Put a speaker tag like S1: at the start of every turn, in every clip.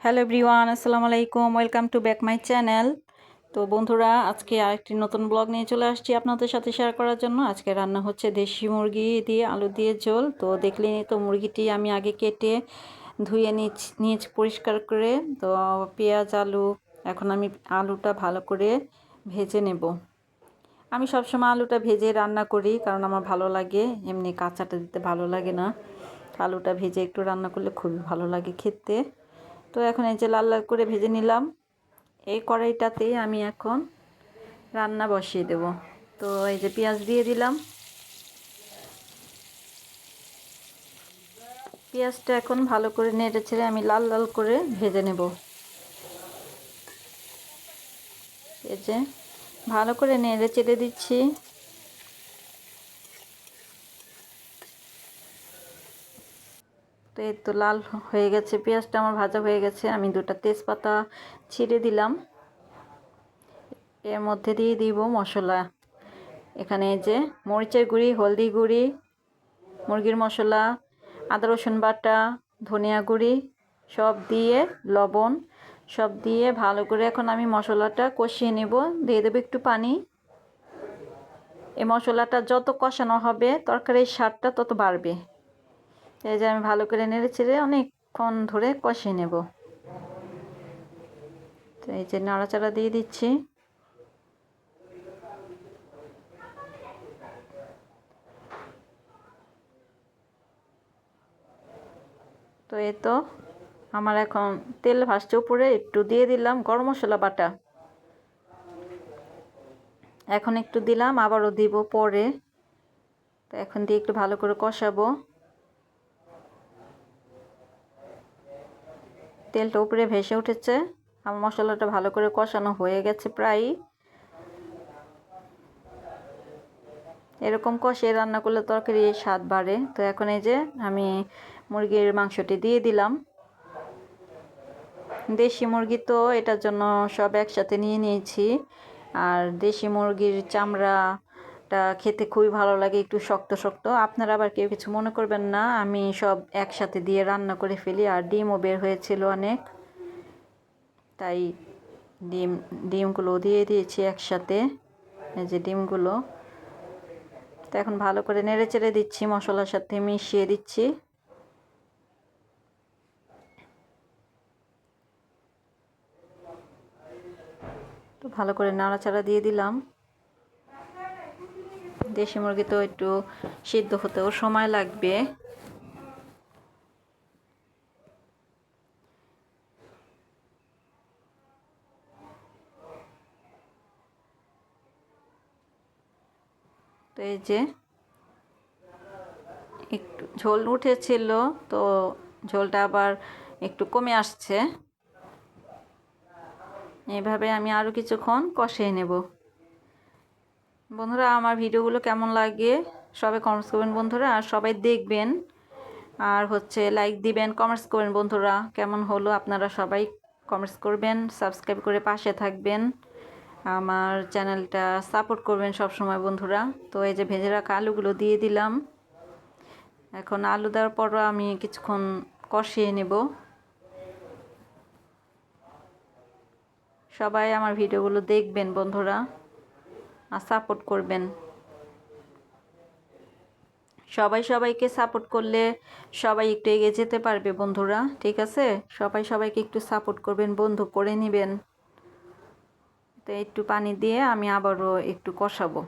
S1: Hello everyone, আসসালামু আলাইকুম। Welcome to back my channel. তো বন্ধুরা, আজকে আরেকটি নতুন ব্লগ নিয়ে চলে আসছি আপনাদের সাথে শেয়ার করার জন্য। আজকে রান্না হচ্ছে দেশি মুরগি দিয়ে আলু দিয়ে ঝোল। তো দেখলেনি তো, মুরগিটি আমি আগে কেটে ধুয়ে নিয়েছি পরিষ্কার করে। তো পেঁয়াজ আলু, এখন আমি আলুটা ভালো করে ভেজে নেব। আমি সবসময় আলুটা ভেজে রান্না করি, কারণ আমার ভালো লাগে, এমনি কাঁচাটা দিতে ভালো লাগে না। আলুটা ভেজে একটু রান্না করলে খুবই ভালো লাগে খেতে। তো এখন এই যে লাল লাল করে ভেজে নিলাম। এই কড়াইটাতেই আমি এখন রান্না বসিয়ে দেব। তো এই যে পেঁয়াজ দিয়ে দিলাম। পেঁয়াজটা এখন ভালো করে নেড়ে ছেড়ে আমি লাল লাল করে ভেজে নেব। এই যে ভালো করে নেড়ে চেড়ে দিচ্ছি। তো এই তো লাল হয়ে গেছে, পেঁয়াজটা আমার ভাজা হয়ে গেছে। আমি দুটো তেজপাতা ছিঁড়ে দিলাম। এর মধ্যে দিয়ে দিব মশলা। এখানে যে মরিচের গুঁড়ি, হলদি গুঁড়ি, মুরগির মশলা, আদা রসুন বাটা, ধনিয়া গুঁড়ি সব দিয়ে, লবণ সব দিয়ে ভালো করে এখন আমি মশলাটা কষিয়ে নেব। দিয়ে দেবো একটু পানি। এই মশলাটা যত কষানো হবে তরকারির স্বাদটা তত বাড়বে। এই যে আমি ভালো করে নেড়ে চেড়ে অনেকক্ষণ ধরে কষিয়ে নেব। তো এই যে নাড়াচাড়া দিয়ে দিচ্ছি। তো এই তো আমার এখন তেল ভাসছে উপরে, একটু দিয়ে দিলাম গরম মশলা বাটা। এখন একটু দিলাম, আবারও দিব পরে। তো এখন দিয়ে একটু ভালো করে কষাবো। তেলটা উপরে ভেসে উঠেছে, আমার মশলাটা ভালো করে কষানো হয়ে গেছে প্রায়। এরকম কষিয়ে রান্না করলে তরকারি স্বাদ বাড়ে। তো এখন এই যে আমি মুরগির মাংসটি দিয়ে দিলাম। দেশি মুরগি তো এটার জন্য সব একসাথে নিয়ে নিয়েছি। আর দেশি মুরগির চামড়াটা খেতে খুবই ভালো লাগে, একটু শক্ত শক্ত। আপনারা আবার কেউ কিছু মনে করবেন না, আমি সব একসাথে দিয়ে রান্না করে ফেলি। আর ডিমও বের হয়েছিল অনেক, তাই ডিমগুলো দিয়ে দিয়েছি একসাথে। এই যে ডিমগুলো। তো এখন ভালো করে নেড়ে চেড়ে দিচ্ছি, মশলার সাথে মিশিয়ে দিচ্ছি। তো ভালো করে নাড়াচাড়া দিয়ে দিলাম। দেশি মুরগি তো একটু সিদ্ধ হতেও সময় লাগবে। তো এই যে একটু ঝোল উঠেছিল, তো ঝোলটা আবার একটু কমে আসছে। এইভাবে আমি আরও কিছুক্ষণ কষিয়ে নেব। বন্ধুরা, আমার ভিডিওগুলো কেমন লাগে সবাই কমেন্টস করবেন বন্ধুরা, আর সবাই দেখবেন। আর হচ্ছে লাইক দিবেন, কমেন্টস করবেন বন্ধুরা কেমন হলো। আপনারা সবাই কমেন্টস করবেন, সাবস্ক্রাইব করে পাশে থাকবেন, আমার চ্যানেলটা সাপোর্ট করবেন সব সময় বন্ধুরা। তো এই যে ভেজে রাখা আলুগুলো দিয়ে দিলাম। এখন আলু দেওয়ার পরও আমি কিছুক্ষণ কষিয়ে নেব। সবাই আমার ভিডিওগুলো দেখবেন বন্ধুরা, আর সাপোর্ট করবেন। সবাই সবাইকে সাপোর্ট করলে সবাই একটু এগিয়ে যেতে পারবে বন্ধুরা, ঠিক আছে? সবাই সবাইকে একটু সাপোর্ট করবেন, বন্ধু করে নেবেন। তো একটু পানি দিয়ে আমি আবারও একটু কষাবো।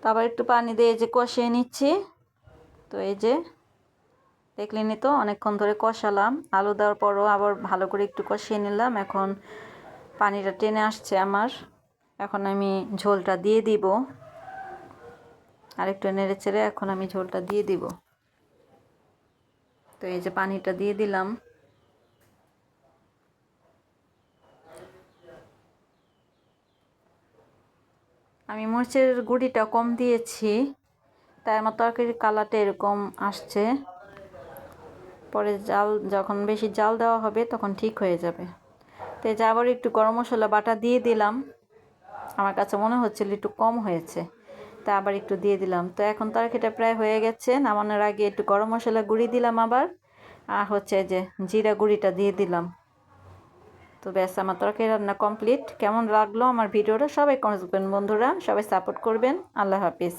S1: তো আবার একটু পানি দিয়ে যে কষিয়ে নিচ্ছি। তো এই যে দেখলেনি তো, অনেকক্ষণ ধরে কষালাম। আলু দেওয়ার পরও আবার ভালো করে একটু কষিয়ে নিলাম। এখন পানিটা টেনে আসছে আমার। এখন আমি ঝোলটা দিয়ে দিব। আর একটু নেড়ে চেড়ে এখন আমি ঝোলটা দিয়ে দিব। তো এই যে পানিটা দিয়ে দিলাম। আমি মরিচের গুঁড়িটা কম দিয়েছি, তাই আমার তরকারির কালারটা এরকম আসছে। পরে জাল যখন বেশি জাল দেওয়া হবে তখন ঠিক হয়ে যাবে। তো এই যে আবার একটু গরম মশলা বাটা দিয়ে দিলাম। আমার কাছে মনে হচ্ছিল একটু কম হয়েছে, তা আবার একটু দিয়ে দিলাম। তো এখন তরকারিটা প্রায় হয়ে গেছে, নামানোর আগে একটু গরম মশলা গুঁড়ি দিলাম আবার, আর হচ্ছে যে জিরা গুঁড়িটা দিয়ে দিলাম। তো ব্যাস, আমার তরকারি রান্না কমপ্লিট। কেমন লাগলো আমার ভিডিওটা সবাই করবেন বন্ধুরা, সবাই সাপোর্ট করবেন। আল্লাহ হাফিজ।